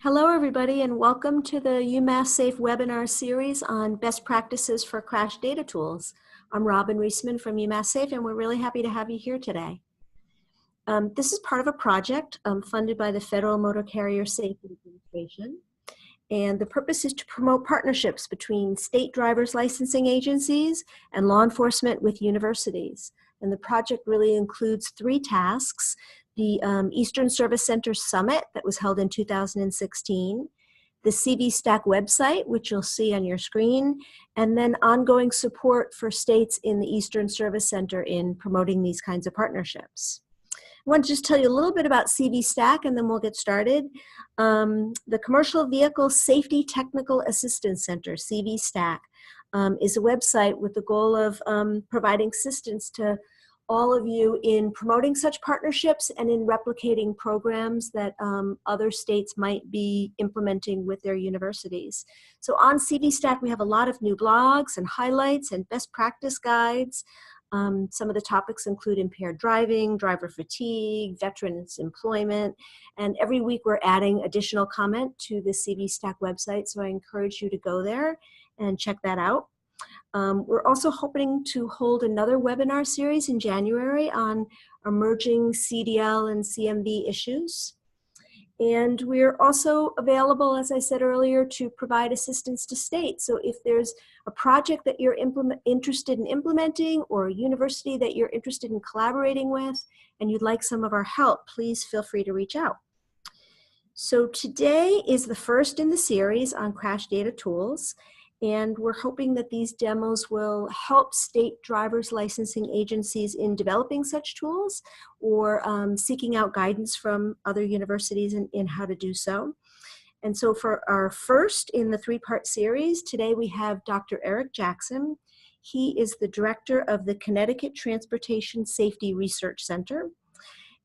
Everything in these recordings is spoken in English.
Hello, everybody, and welcome to the UMassSafe webinar series on best practices for crash data tools. I'm Robin Reisman from UMassSafe, and we're really happy to have you here today. This is part of a project funded by the Federal Motor Carrier Safety Administration, and the purpose is to promote partnerships between state driver's licensing agencies and law enforcement with universities. And the project really includes 3 tasks: the Eastern Service Center Summit that was held in 2016, the CV-STAC website, which you'll see on your screen, and then ongoing support for states in the Eastern Service Center in promoting these kinds of partnerships. I want to just tell you a little bit about CV-STAC and then we'll get started. The Commercial Vehicle Safety Technical Assistance Center, CV-STAC, is a website with the goal of providing assistance to all of you in promoting such partnerships and in replicating programs that other states might be implementing with their universities. So on CV-STAC, we have a lot of new blogs and highlights and best practice guides. Some of the topics include impaired driving, driver fatigue, veterans employment, and every week we're adding additional comment to the CV-STAC website, so I encourage you to go there and check that out. We're also hoping to hold another webinar series in January on emerging CDL and CMV issues. And we're also available, as I said earlier, to provide assistance to states. So if there's a project that you're interested in implementing or a university that you're interested in collaborating with and you'd like some of our help, please feel free to reach out. So today is the first in the series on crash data tools. And we're hoping that these demos will help state driver's licensing agencies in developing such tools or seeking out guidance from other universities in how to do so. And so for our first in the 3-part series, today we have Dr. Eric Jackson. He is the director of the Connecticut Transportation Safety Research Center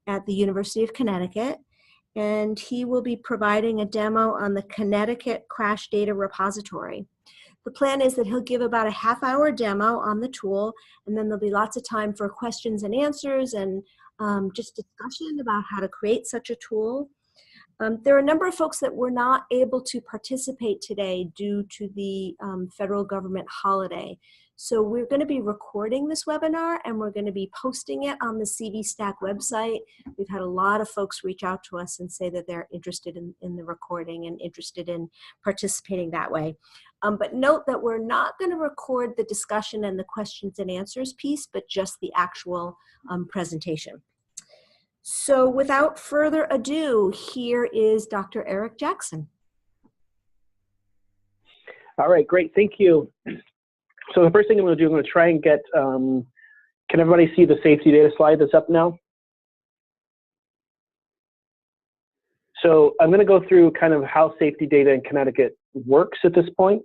at the University of Connecticut. And he will be providing a demo on the Connecticut Crash Data Repository. The plan is that he'll give about a half-hour demo on the tool, and then there'll be lots of time for questions and answers and just discussion about how to create such a tool. There are a number of folks that were not able to participate today due to the federal government holiday. So we're going to be recording this webinar and we're going to be posting it on the CV-STAC website. We've had a lot of folks reach out to us and say that they're interested in the recording and interested in participating that way. But note that we're not going to record the discussion and the questions and answers piece, but just the actual presentation. So without further ado, here is Dr. Eric Jackson. All right, great, thank you. So the first thing I'm going to do, I'm going to try and get, can everybody see the safety data slide that's up now? So I'm going to go through kind of how safety data in Connecticut works at this point.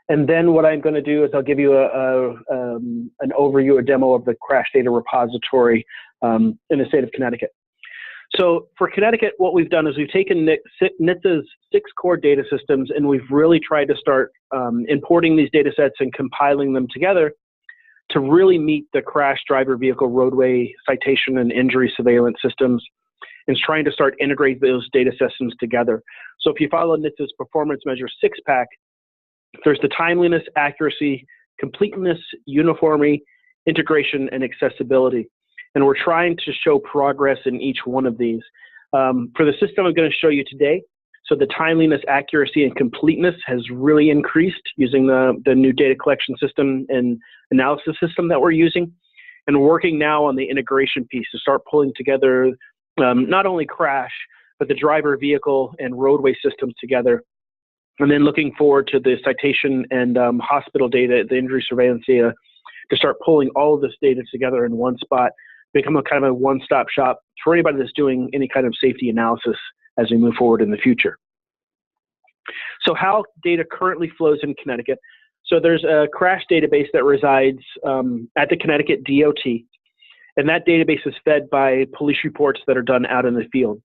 And then what I'm going to do is I'll give you an overview, a demo of the Crash Data Repository in the state of Connecticut. So for Connecticut, what we've done is we've taken NHTSA's 6 core data systems and we've really tried to start importing these data sets and compiling them together to really meet the crash driver vehicle roadway citation and injury surveillance systems, and trying to start integrate those data systems together. So if you follow NHTSA's Performance Measure 6-pack, there's the timeliness, accuracy, completeness, uniformity, integration, and accessibility. And we're trying to show progress in each one of these. For the system I'm going to show you today, so the timeliness, accuracy, and completeness has really increased using the new data collection system and analysis system that we're using. And we're working now on the integration piece to start pulling together not only crash, but the driver, vehicle, and roadway systems together. And then looking forward to the citation and hospital data, the injury surveillance data, to start pulling all of this data together in one spot, become a kind of a one-stop shop for anybody that's doing any kind of safety analysis as we move forward in the future. So how data currently flows in Connecticut. So there's a crash database that resides at the Connecticut DOT, and that database is fed by police reports that are done out in the field.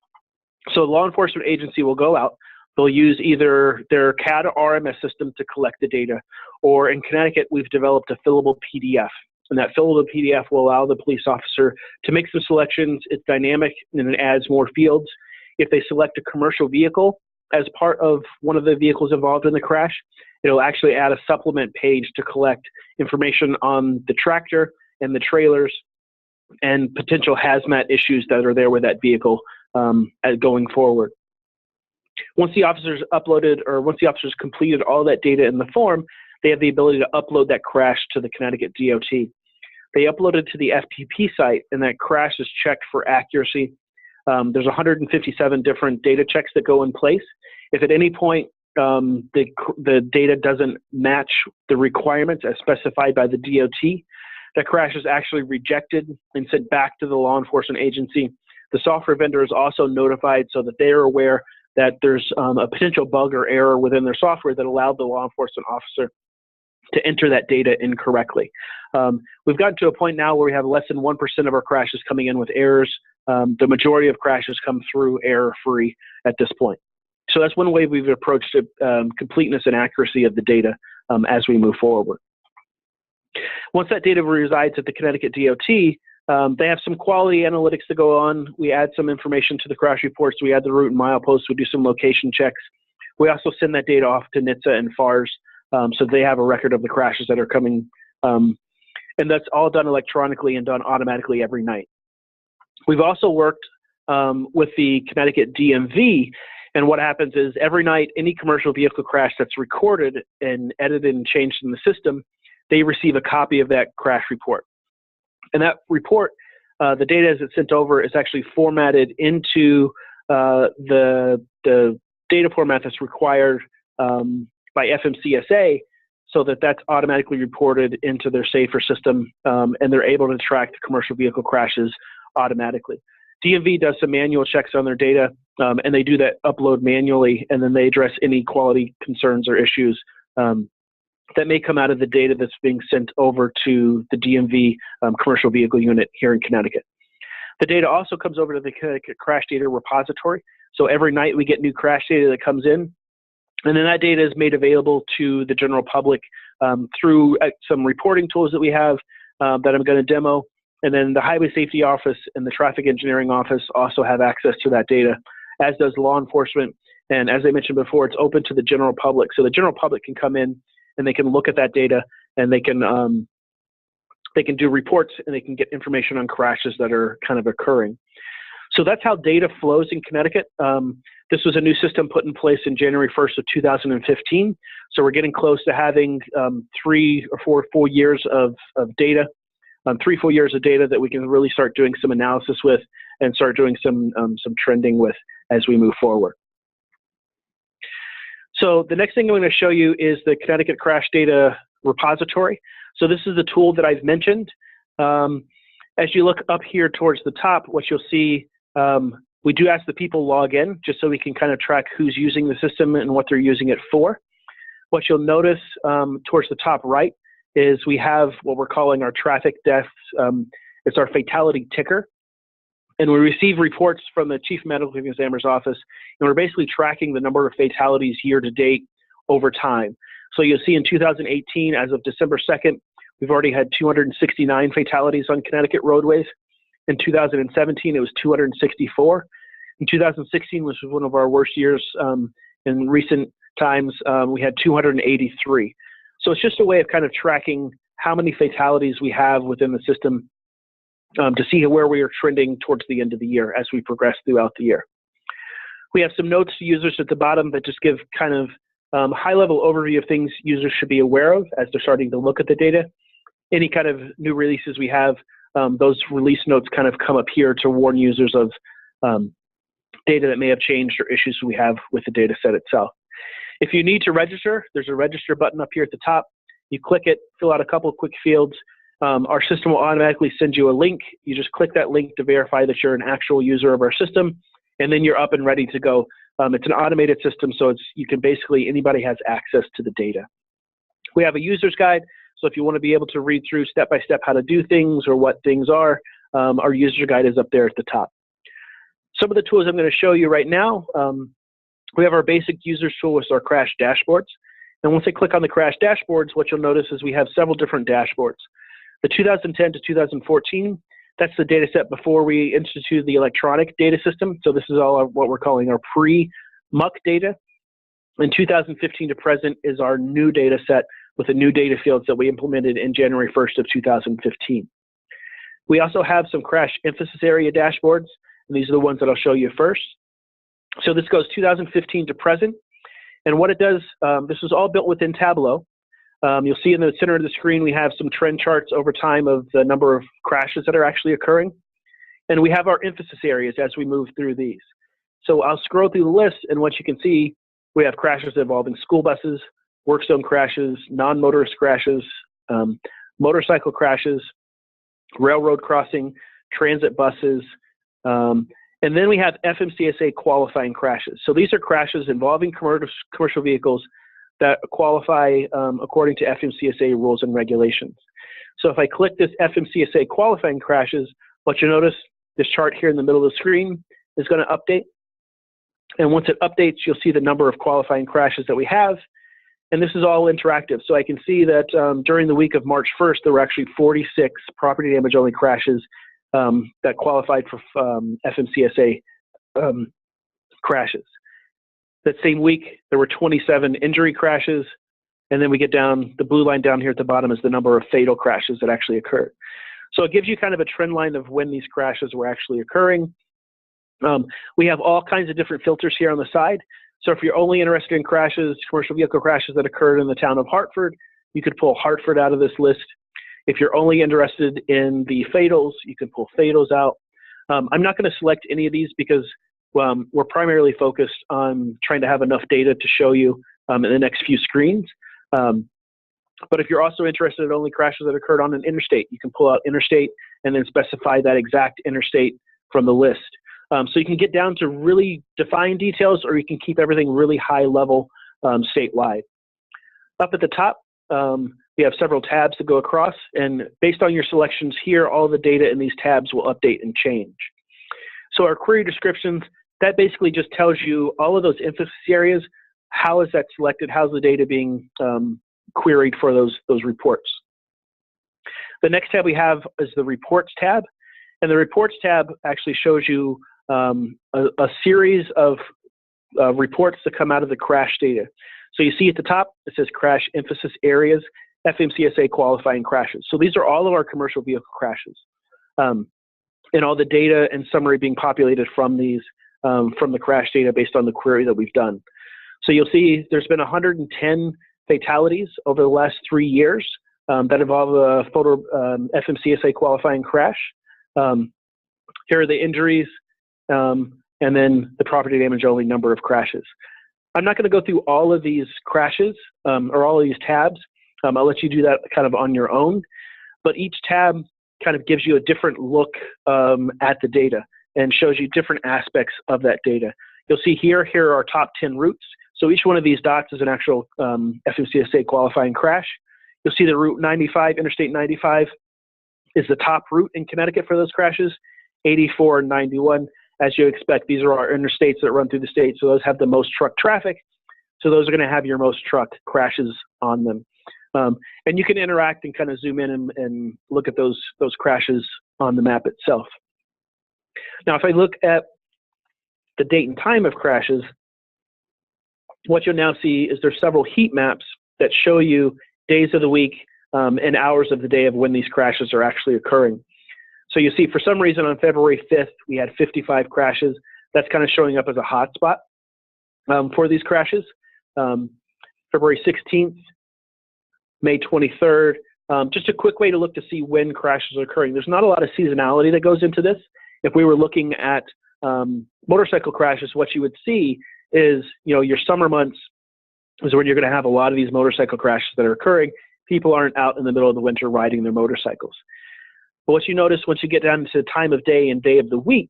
So a law enforcement agency will go out, they'll use either their CAD or RMS system to collect the data, or in Connecticut, we've developed a fillable PDF. And that fillable PDF will allow the police officer to make some selections. It's dynamic and it adds more fields. If they select a commercial vehicle, as part of one of the vehicles involved in the crash, it'll actually add a supplement page to collect information on the tractor and the trailers and potential hazmat issues that are there with that vehicle going forward. Once the officers uploaded, or once the officers completed all that data in the form, they have the ability to upload that crash to the Connecticut DOT. They upload it to the FTP site, and that crash is checked for accuracy. There's 157 different data checks that go in place. If at any point the data doesn't match the requirements as specified by the DOT, that crash is actually rejected and sent back to the law enforcement agency. The software vendor is also notified so that they are aware that there's a potential bug or error within their software that allowed the law enforcement officer to enter that data incorrectly. We've gotten to a point now where we have less than 1% of our crashes coming in with errors. The majority of crashes come through error-free at this point. So that's one way we've approached completeness and accuracy of the data as we move forward. Once that data resides at the Connecticut DOT, they have some quality analytics to go on. We add some information to the crash reports. We add the route and mileposts. We do some location checks. We also send that data off to NHTSA and FARS so they have a record of the crashes that are coming. And that's all done electronically and done automatically every night. We've also worked with the Connecticut DMV, and what happens is every night, any commercial vehicle crash that's recorded and edited and changed in the system, they receive a copy of that crash report. And that report, the data as it's sent over is actually formatted into the data format that's required by Fmcsa, so that that's automatically reported into their SAFER system, and they're able to track the commercial vehicle crashes automatically. DMV does some manual checks on their data, and they do that upload manually, and then they address any quality concerns or issues that may come out of the data that's being sent over to the DMV commercial vehicle unit here in Connecticut. The data also comes over to the Connecticut Crash Data Repository. So every night we get new crash data that comes in, and then that data is made available to the general public through some reporting tools that we have that I'm going to demo. And then the Highway Safety Office and the Traffic Engineering Office also have access to that data, as does law enforcement. And as I mentioned before, it's open to the general public. So the general public can come in and they can look at that data, and they can do reports, and they can get information on crashes that are kind of occurring. So that's how data flows in Connecticut. This was a new system put in place in January 1st of 2015. So we're getting close to having 3 or 4 full years of data, 3 full years of data that we can really start doing some analysis with and start doing some trending with as we move forward. So the next thing I'm going to show you is the Connecticut Crash Data Repository. So this is the tool that I've mentioned. As you look up here towards the top, what you'll see, we do ask the people log in just so we can kind of track who's using the system and what they're using it for. What you'll notice towards the top right is we have what we're calling our traffic deaths. It's our fatality ticker. And we receive reports from the Chief Medical Examiner's Office, and we're basically tracking the number of fatalities year to date over time. So you'll see in 2018, as of December 2nd, we've already had 269 fatalities on Connecticut roadways. In 2017, it was 264. In 2016, which was one of our worst years in recent times, we had 283. So it's just a way of kind of tracking how many fatalities we have within the system to see where we are trending towards the end of the year as we progress throughout the year. We have some notes to users at the bottom that just give kind of high-level overview of things users should be aware of as they're starting to look at the data. Any kind of new releases we have, those release notes kind of come up here to warn users of data that may have changed or issues we have with the data set itself. If you need to register, there's a register button up here at the top. You click it, fill out a couple of quick fields. Our system will automatically send you a link. You just click that link to verify that you're an actual user of our system, and then you're up and ready to go. It's an automated system, so you can basically, anybody has access to the data. We have a user's guide, so if you want to be able to read through step-by-step how to do things or what things are, our user guide is up there at the top. Some of the tools I'm going to show you right now, we have our basic users tool with our crash dashboards. And once I click on the crash dashboards, what you'll notice is we have several different dashboards. The 2010 to 2014, that's the data set before we instituted the electronic data system. So this is all what we're calling our pre-model muck data. And 2015 to present is our new data set with the new data fields that we implemented in January 1st of 2015. We also have some crash emphasis area dashboards, and these are the ones that I'll show you first. So this goes 2015 to present, and what it does, this was all built within Tableau. You'll see in the center of the screen we have some trend charts over time of the number of crashes that are actually occurring, and we have our emphasis areas as we move through these. So I'll scroll through the list, and what you can see, we have crashes involving school buses, work zone crashes, non-motorist crashes, motorcycle crashes, railroad crossing, transit buses, and then we have Fmcsa qualifying crashes. So these are crashes involving commercial vehicles that qualify according to Fmcsa rules and regulations. So if I click this Fmcsa qualifying crashes, what you'll notice, this chart here in the middle of the screen is going to update. And once it updates, you'll see the number of qualifying crashes that we have. And this is all interactive. So I can see that during the week of March 1st, there were actually 46 property damage only crashes that qualified for Fmcsa crashes. That same week, there were 27 injury crashes. And then we get down, the blue line down here at the bottom is the number of fatal crashes that actually occurred. So it gives you kind of a trend line of when these crashes were actually occurring. We have all kinds of different filters here on the side. So if you're only interested in crashes, commercial vehicle crashes that occurred in the town of Hartford, you could pull Hartford out of this list. If you're only interested in the fatals, you can pull fatals out. I'm not going to select any of these because we're primarily focused on trying to have enough data to show you in the next few screens. But if you're also interested in only crashes that occurred on an interstate, you can pull out interstate and then specify that exact interstate from the list. So you can get down to really defined details, or you can keep everything really high level statewide. Up at the top, we have several tabs to go across, and based on your selections here, all the data in these tabs will update and change. So our query descriptions, that basically just tells you all of those emphasis areas. How is that selected? How's the data being queried for those reports? The next tab we have is the reports tab, and the reports tab actually shows you a series of reports that come out of the crash data. So you see at the top, it says crash emphasis areas, Fmcsa qualifying crashes. So these are all of our commercial vehicle crashes. And all the data and summary being populated from these, from the crash data based on the query that we've done. So you'll see there's been 110 fatalities over the last 3 years that involve a Fmcsa qualifying crash. Here are the injuries, and then the property damage only number of crashes. I'm not going to go through all of these crashes or all of these tabs. I'll let you do that kind of on your own. But each tab kind of gives you a different look at the data and shows you different aspects of that data. You'll see here are our top 10 routes. So each one of these dots is an actual Fmcsa qualifying crash. You'll see the Route 95, Interstate 95 is the top route in Connecticut for those crashes. 84 and 91, as you expect, these are our interstates that run through the state, so those have the most truck traffic. So those are going to have your most truck crashes on them. And you can interact and kind of zoom in and look at those crashes on the map itself. Now, if I look at the date and time of crashes, what you'll now see is there's several heat maps that show you days of the week and hours of the day of when these crashes are actually occurring. So you see, for some reason, on February 5th, we had 55 crashes. That's kind of showing up as a hotspot for these crashes. February 16th, May 23rd, just a quick way to look to see when crashes are occurring. There's not a lot of seasonality that goes into this. If we were looking at motorcycle crashes, what you would see is, your summer months is when you're going to have a lot of these motorcycle crashes that are occurring. People aren't out in the middle of the winter riding their motorcycles. But what you notice once you get down to time of day and day of the week,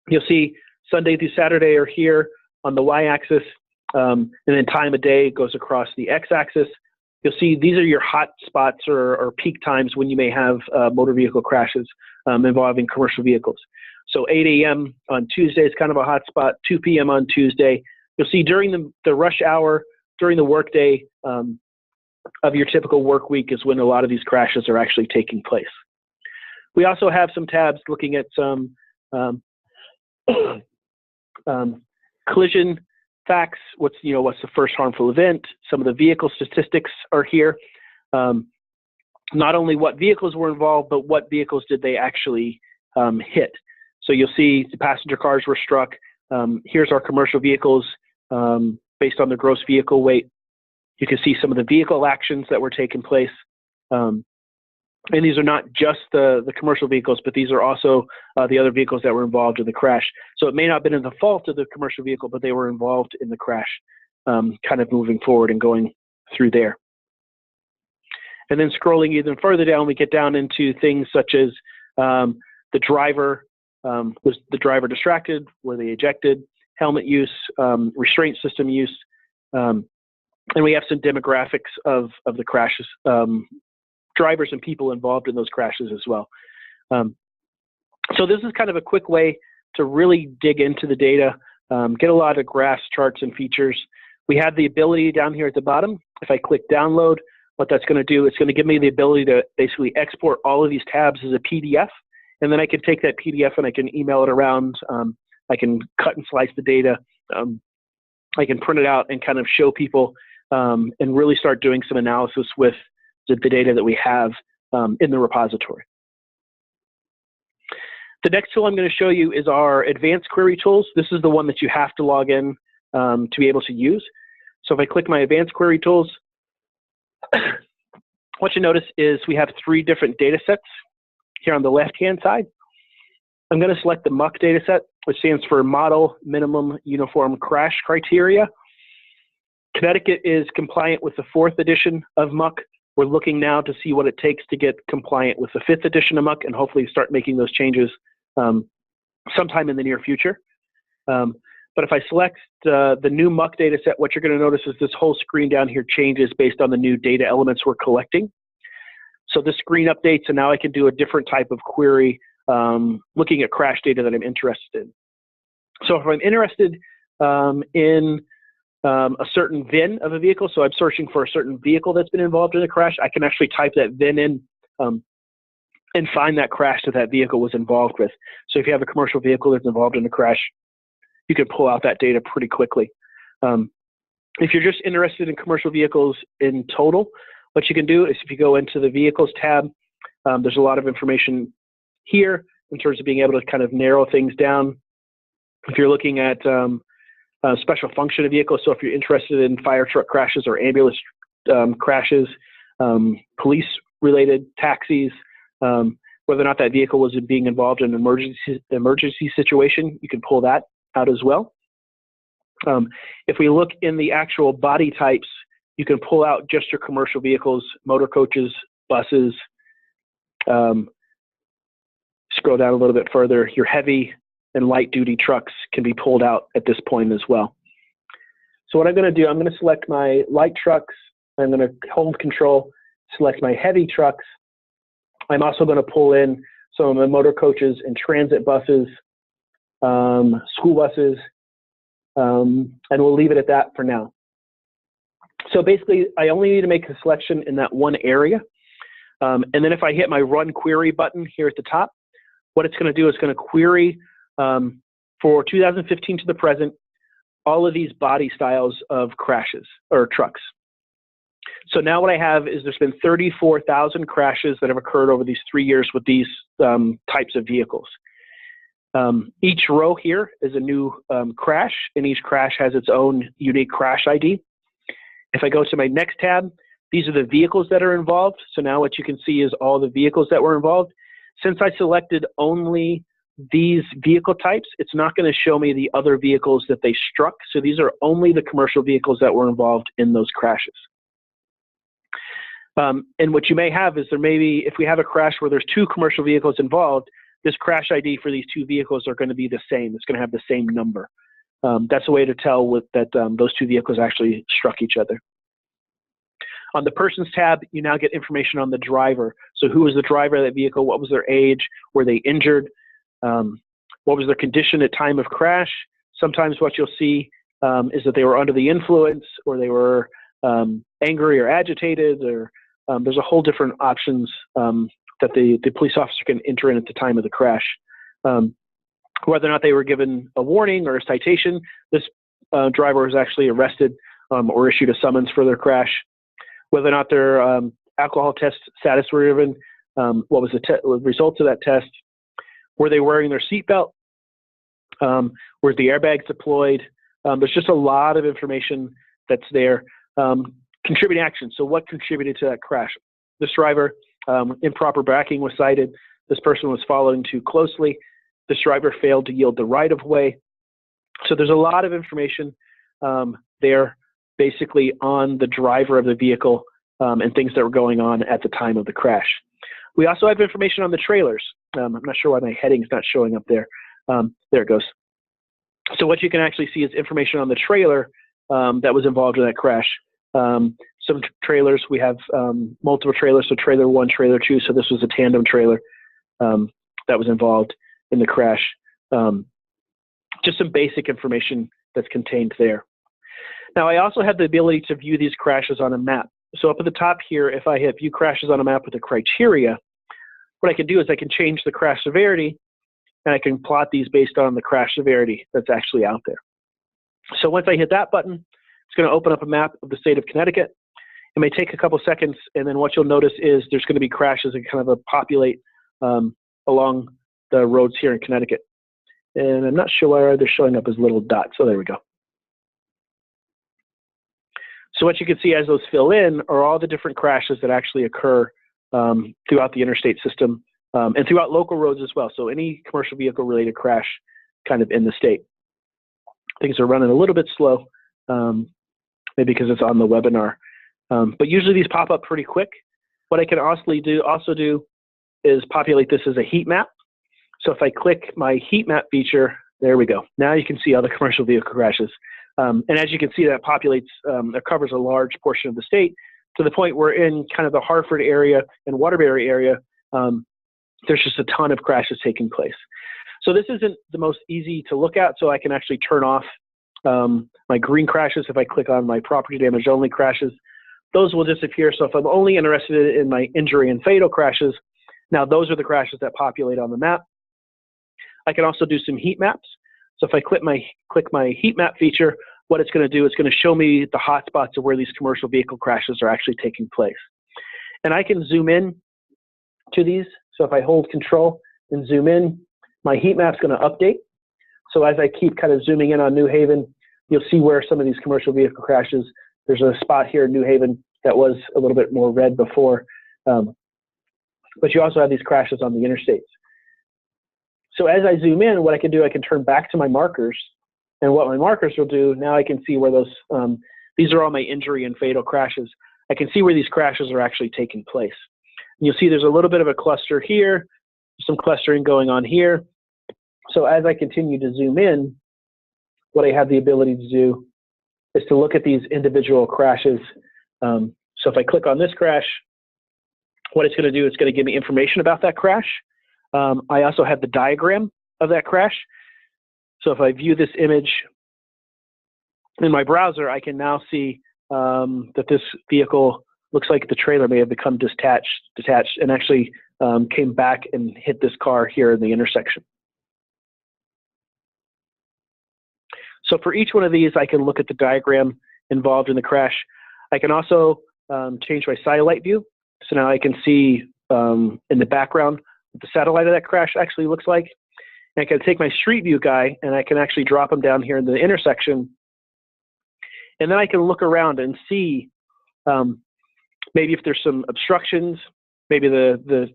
you'll see Sunday through Saturday are here on the y-axis, and then time of day goes across the x-axis. You'll see these are your hot spots or peak times when you may have motor vehicle crashes involving commercial vehicles. So 8 a.m. on Tuesday is kind of a hot spot, 2 p.m. on Tuesday. You'll see during the rush hour, during the workday of your typical work week is when a lot of these crashes are actually taking place. We also have some tabs looking at some collision facts, what's the first harmful event. Some of the vehicle statistics are here. Not only what vehicles were involved, but what vehicles did they actually hit. So you'll see the passenger cars were struck. Here's our commercial vehicles based on the gross vehicle weight. You can see some of the vehicle actions that were taking place. And these are not just the commercial vehicles, but these are also the other vehicles that were involved in the crash. So it may not have been in the fault of the commercial vehicle, but they were involved in the crash, kind of moving forward and going through there. And then scrolling even further down, we get down into things such as the driver. Was the driver distracted? Were they ejected? Helmet use, restraint system use. And we have some demographics of the crashes, drivers and people involved in those crashes as well. So this is kind of a quick way to really dig into the data, get a lot of graphs, charts, and features. We have the ability down here at the bottom. If I click download, what that's going to do, it's going to give me the ability to basically export all of these tabs as a PDF. And then I can take that PDF and I can email it around. I can cut and slice the data. I can print it out and kind of show people and really start doing some analysis with the data that we have in the repository. The next tool I'm going to show you is our advanced query tools. This is the one that you have to log in to be able to use. So if I click my advanced query tools, what you notice is we have 3 different data sets here on the left-hand side. I'm going to select the MUC data set, which stands for Model Minimum Uniform Crash Criteria. Connecticut is compliant with the 4th edition of MUC. We're looking now to see what it takes to get compliant with the 5th edition of MUC and hopefully start making those changes sometime in the near future. But if I select the new MUC data set, what you're going to notice is this whole screen down here changes based on the new data elements we're collecting. So this screen updates, and now I can do a different type of query looking at crash data that I'm interested in. So if I'm interested in a certain VIN of a vehicle, so I'm searching for a certain vehicle that's been involved in a crash, I can actually type that VIN in and find that crash that vehicle was involved with. So if you have a commercial vehicle that's involved in a crash, you can pull out that data pretty quickly. If you're just interested in commercial vehicles in total, what you can do is if you go into the Vehicles tab, there's a lot of information here in terms of being able to kind of narrow things down. If you're looking at special function of vehicles, so if you're interested in fire truck crashes or ambulance crashes, police-related taxis, whether or not that vehicle was being involved in an emergency situation, you can pull that out as well. If we look in the actual body types, you can pull out just your commercial vehicles, motor coaches, buses. Scroll down a little bit further, your heavy and light duty trucks can be pulled out at this point as well. So what I'm going to do, I'm going to select my light trucks. I'm going to hold control, select my heavy trucks. I'm also going to pull in some of my motor coaches and transit buses, school buses, and we'll leave it at that for now. So basically, I only need to make a selection in that one area. And then if I hit my Run Query button here at the top, what it's going to do is going to query for 2015 to the present, all of these body styles of crashes or trucks. So now what I have is there's been 34,000 crashes that have occurred over these 3 years with these types of vehicles. Each row here is a new crash, and each crash has its own unique crash ID. If I go to my next tab, these are the vehicles that are involved. So now what you can see is all the vehicles that were involved. Since I selected only these vehicle types, it's not going to show me the other vehicles that they struck. So these are only the commercial vehicles that were involved in those crashes. And what you may have is there may be, if we have a crash where there's 2 commercial vehicles involved, this crash ID for these 2 vehicles are going to be the same. It's going to have the same number. That's a way to tell that those 2 vehicles actually struck each other. On the Persons tab, you now get information on the driver. So who was the driver of that vehicle? What was their age? Were they injured? What was their condition at time of crash? Sometimes what you'll see is that they were under the influence, or they were angry or agitated, or there's a whole different options that the police officer can enter in at the time of the crash. Whether or not they were given a warning or a citation, this driver was actually arrested or issued a summons for their crash, whether or not their alcohol test status were given, what was the results of that test, were they wearing their seatbelt, were the airbags deployed. There's just a lot of information that's there. Contributing action, so what contributed to that crash? This driver, improper braking was cited. This person was following too closely. This driver failed to yield the right-of-way. So there's a lot of information there basically on the driver of the vehicle and things that were going on at the time of the crash. We also have information on the trailers. I'm not sure why my heading's not showing up there. There it goes. So what you can actually see is information on the trailer that was involved in that crash. Some trailers, we have multiple trailers, so trailer 1, trailer 2, so this was a tandem trailer that was involved in the crash. Just some basic information that's contained there. Now, I also have the ability to view these crashes on a map. So up at the top here, if I have view crashes on a map with the criteria, what I can do is I can change the crash severity, and I can plot these based on the crash severity that's actually out there. So once I hit that button, it's going to open up a map of the state of Connecticut. It may take a couple seconds, and then what you'll notice is there's going to be crashes that kind of populate along the roads here in Connecticut. And I'm not sure why they're showing up as little dots. So there we go. So what you can see as those fill in are all the different crashes that actually occur throughout the interstate system and throughout local roads as well. So any commercial vehicle related crash kind of in the state. Things are running a little bit slow, maybe because it's on the webinar. But usually these pop up pretty quick. What I can also do is populate this as a heat map. So if I click my heat map feature, there we go. Now you can see all the commercial vehicle crashes. And as you can see, that populates, that covers a large portion of the state to the point where in kind of the Hartford area and Waterbury area, there's just a ton of crashes taking place. So this isn't the most easy to look at, so I can actually turn off my green crashes. If I click on my property damage only crashes, those will disappear. So if I'm only interested in my injury and fatal crashes, now those are the crashes that populate on the map. I can also do some heat maps. So if I click my heat map feature, what it's going to do is going to show me the hot spots of where these commercial vehicle crashes are actually taking place. And I can zoom in to these. So if I hold control and zoom in, my heat map's going to update. So as I keep kind of zooming in on New Haven, you'll see where some of these commercial vehicle crashes, there's a spot here in New Haven that was a little bit more red before. But you also have these crashes on the interstates. So as I zoom in, what I can do, I can turn back to my markers. And what my markers will do, now I can see where those, these are all my injury and fatal crashes. I can see where these crashes are actually taking place. And you'll see there's a little bit of a cluster here, some clustering going on here. So as I continue to zoom in, what I have the ability to do is to look at these individual crashes. So if I click on this crash, what it's going to do, it's going to give me information about that crash. I also have the diagram of that crash. So if I view this image in my browser, I can now see that this vehicle looks like the trailer may have become detached and actually came back and hit this car here in the intersection. So for each one of these, I can look at the diagram involved in the crash. I can also change my satellite view. So now I can see in the background what the satellite of that crash actually looks like. And I can take my street view guy and I can actually drop him down here in the intersection. And then I can look around and see maybe if there's some obstructions, maybe the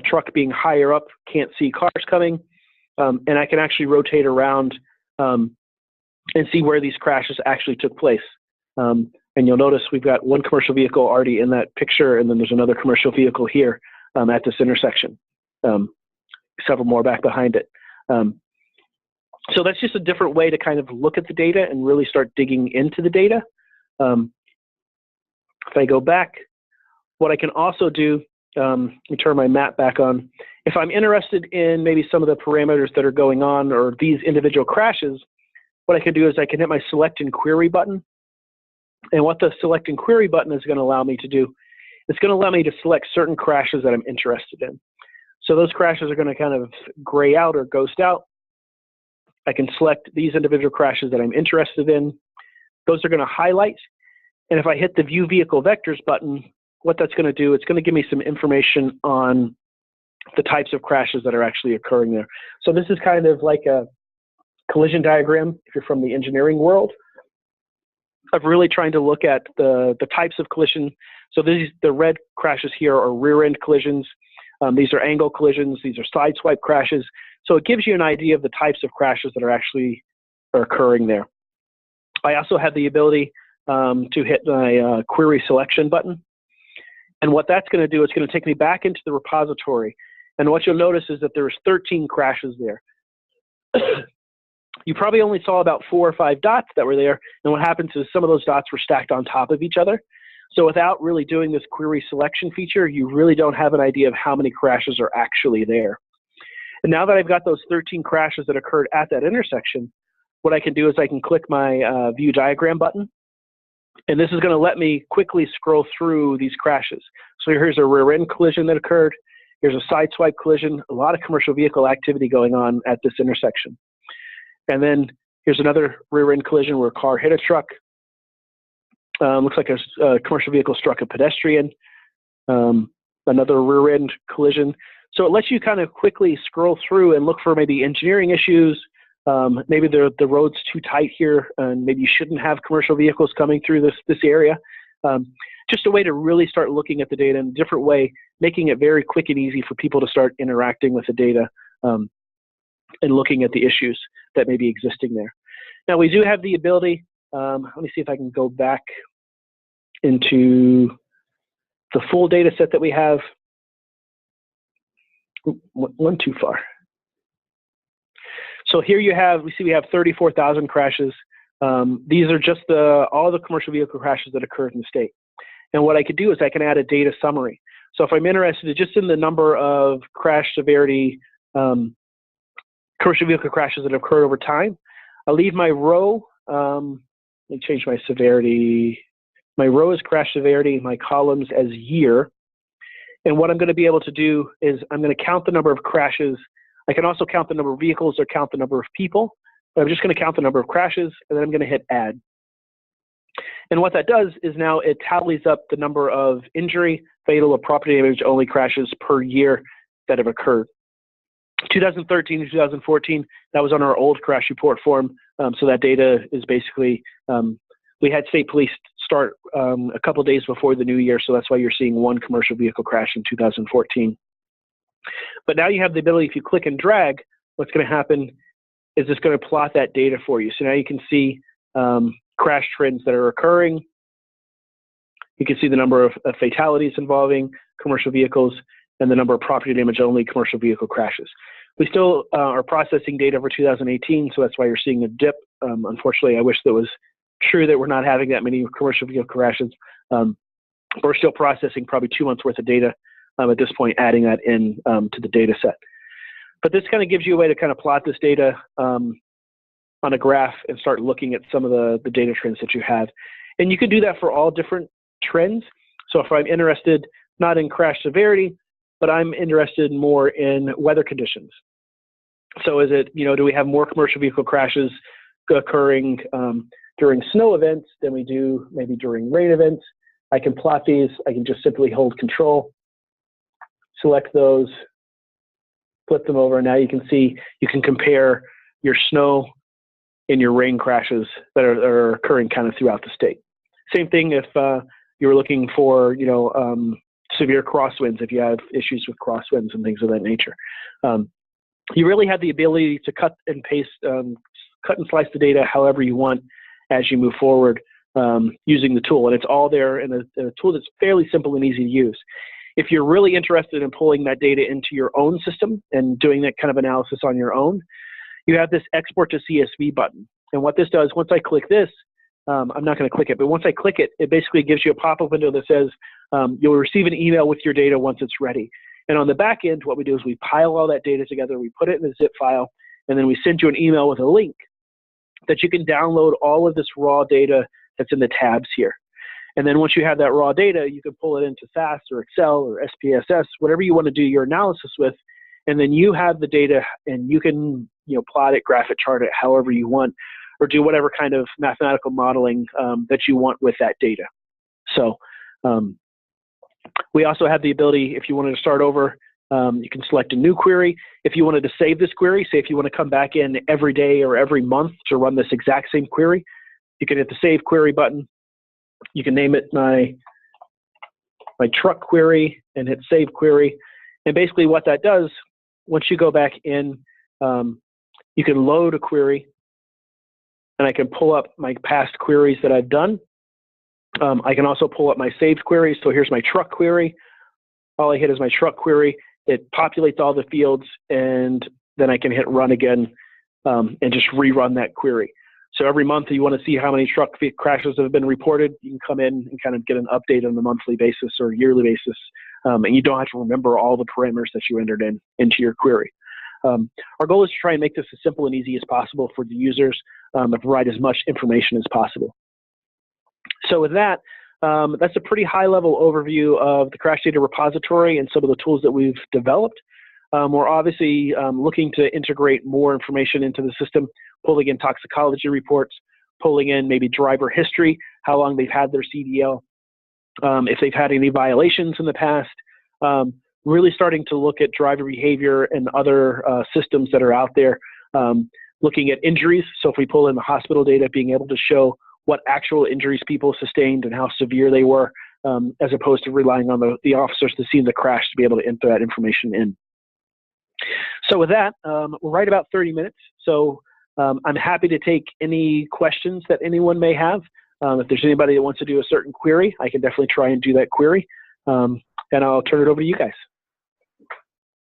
truck being higher up can't see cars coming. And I can actually rotate around and see where these crashes actually took place. And you'll notice we've got one commercial vehicle already in that picture, and then there's another commercial vehicle here at this intersection, several more back behind it. So that's just a different way to kind of look at the data and really start digging into the data. If I go back, what I can also do, let me turn my map back on. If I'm interested in maybe some of the parameters that are going on or these individual crashes, what I can do is I can hit my select and query button. And what the select and query button is going to allow me to do, it's going to allow me to select certain crashes that I'm interested in. So those crashes are going to kind of gray out or ghost out. I can select these individual crashes that I'm interested in. Those are going to highlight. And if I hit the View Vehicle Vectors button, what that's going to do, it's going to give me some information on the types of crashes that are actually occurring there. So this is kind of like a collision diagram, if you're from the engineering world, of really trying to look at the types of collision. So the red crashes here are rear-end collisions. These are angle collisions. These are side-swipe crashes. So it gives you an idea of the types of crashes that are occurring there. I also have the ability to hit my query selection button. And what that's going to do, it's going to take me back into the repository. And what you'll notice is that there's 13 crashes there. You probably only saw about 4 or 5 dots that were there. And what happens is some of those dots were stacked on top of each other. So without really doing this query selection feature, you really don't have an idea of how many crashes are actually there. And now that I've got those 13 crashes that occurred at that intersection, what I can do is I can click my View Diagram button. And this is going to let me quickly scroll through these crashes. So here's a rear-end collision that occurred. Here's a side-swipe collision. A lot of commercial vehicle activity going on at this intersection. And then here's another rear-end collision where a car hit a truck. Looks like a commercial vehicle struck a pedestrian. Another rear-end collision. So it lets you kind of quickly scroll through and look for maybe engineering issues. Maybe the road's too tight here, and maybe you shouldn't have commercial vehicles coming through this area. Just a way to really start looking at the data in a different way, making it very quick and easy for people to start interacting with the data and looking at the issues that may be existing there. Now, we do have the ability, let me see if I can go back into the full data set that we have. One too far. So here you have, we have 34,000 crashes. These are just all the commercial vehicle crashes that occurred in the state. And what I could do is I can add a data summary. So if I'm interested just in the number of crash severity, commercial vehicle crashes that have occurred over time, I'll leave my row, let me change my severity. My row is crash severity, my columns as year. And what I'm going to be able to do is I'm going to count the number of crashes. I can also count the number of vehicles or count the number of people, but I'm just going to count the number of crashes, and then I'm going to hit add. And what that does is now it tallies up the number of injury, fatal, or property damage only crashes per year that have occurred. 2013 to 2014, that was on our old crash report form. So that data is basically, we had state police start a couple days before the new year, so that's why you're seeing 1 commercial vehicle crash in 2014. But now you have the ability, if you click and drag, what's going to happen is it's going to plot that data for you. So now you can see crash trends that are occurring. You can see the number of fatalities involving commercial vehicles and the number of property damage only commercial vehicle crashes. We still are processing data for 2018, so that's why you're seeing a dip. Unfortunately, I wish that was true that we're not having that many commercial vehicle crashes. We're still processing probably 2 months worth of data at this point, adding that in to the data set. But this kind of gives you a way to kind of plot this data on a graph and start looking at some of the data trends that you have. And you can do that for all different trends. So if I'm interested not in crash severity, but I'm interested more in weather conditions. So is it, do we have more commercial vehicle crashes occurring during snow events than we do maybe during rain events? I can plot these. I can just simply hold Control, select those, flip them over, and now you can see, you can compare your snow and your rain crashes that are occurring kind of throughout the state. Same thing if you were looking for, severe crosswinds, if you have issues with crosswinds and things of that nature. You really have the ability to cut and paste, cut and slice the data however you want as you move forward using the tool. And it's all there in a tool that's fairly simple and easy to use. If you're really interested in pulling that data into your own system and doing that kind of analysis on your own, you have this Export to CSV button. And what this does, once I click this, I'm not going to click it, but once I click it, it basically gives you a pop-up window that says you'll receive an email with your data once it's ready. And on the back end, what we do is we pile all that data together, we put it in a zip file, and then we send you an email with a link that you can download all of this raw data that's in the tabs here. And then once you have that raw data, you can pull it into SAS or Excel or SPSS, whatever you want to do your analysis with, and then you have the data and you can plot it, graph it, chart it, however you want, or do whatever kind of mathematical modeling that you want with that data. So we also have the ability, if you wanted to start over, you can select a new query. If you wanted to save this query, say if you want to come back in every day or every month to run this exact same query, you can hit the Save Query button. You can name it my truck query and hit Save Query. And basically what that does, once you go back in, you can load a query, and I can pull up my past queries that I've done. I can also pull up my saved queries. So here's my truck query. All I hit is my truck query. It populates all the fields, and then I can hit run again and just rerun that query. So every month you want to see how many truck crashes have been reported, you can come in and kind of get an update on a monthly basis or yearly basis, and you don't have to remember all the parameters that you entered into your query. Our goal is to try and make this as simple and easy as possible for the users and provide as much information as possible. So with that, that's a pretty high-level overview of the Crash Data Repository and some of the tools that we've developed. We're obviously looking to integrate more information into the system, pulling in toxicology reports, pulling in maybe driver history, how long they've had their CDL, if they've had any violations in the past, really starting to look at driver behavior and other systems that are out there, looking at injuries. So if we pull in the hospital data, being able to show what actual injuries people sustained and how severe they were, as opposed to relying on the officers to see the crash to be able to enter that information in. So with that, we're right about 30 minutes. So I'm happy to take any questions that anyone may have. If there's anybody that wants to do a certain query, I can definitely try and do that query. And I'll turn it over to you guys.